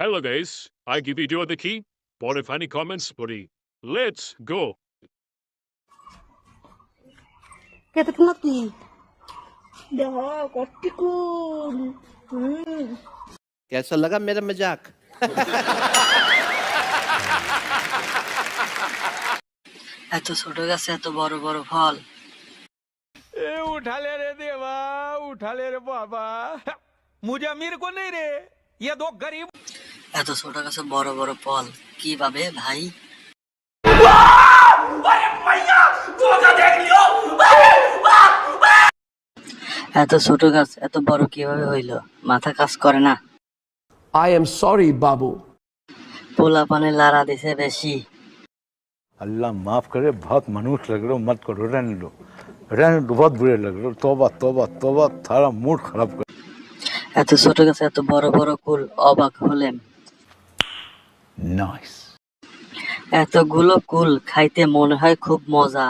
Hello guys, I give video the key. পরে funny comments পড়ি। Let's go. Ketek mati. Dah, kotikul. कैसा लगा मेरा मजाक? এত ছোট গাছে এত বড় বড় ফল। ए उठा ले रे देवा, उठा ले रे बाबा। मुझे अमीर को नहीं रे, ये दो गरीब। এত ছোট গাছে বড় বড় ফল কিভাবে ভাই? এত ছোট গাছ এত বড় কিভাবে হইলো? মাথা কাজ করে না। I am sorry, Babu. পোলা পানে লারা দিছে বেশি। अल्लाह माफ करे, बहुत मनुष्य लग रहे हो, मत करो, रहने दो, बहुत बुरे लग रहे हो। तौबा तौबा तौबा, थारा मूड खराब कर। এত ছোট গাছে এত বড় বড় কুল, অবাক হলেন। नाइस। এতগুলো কুল খাইতে মনে হয় খুব মজা।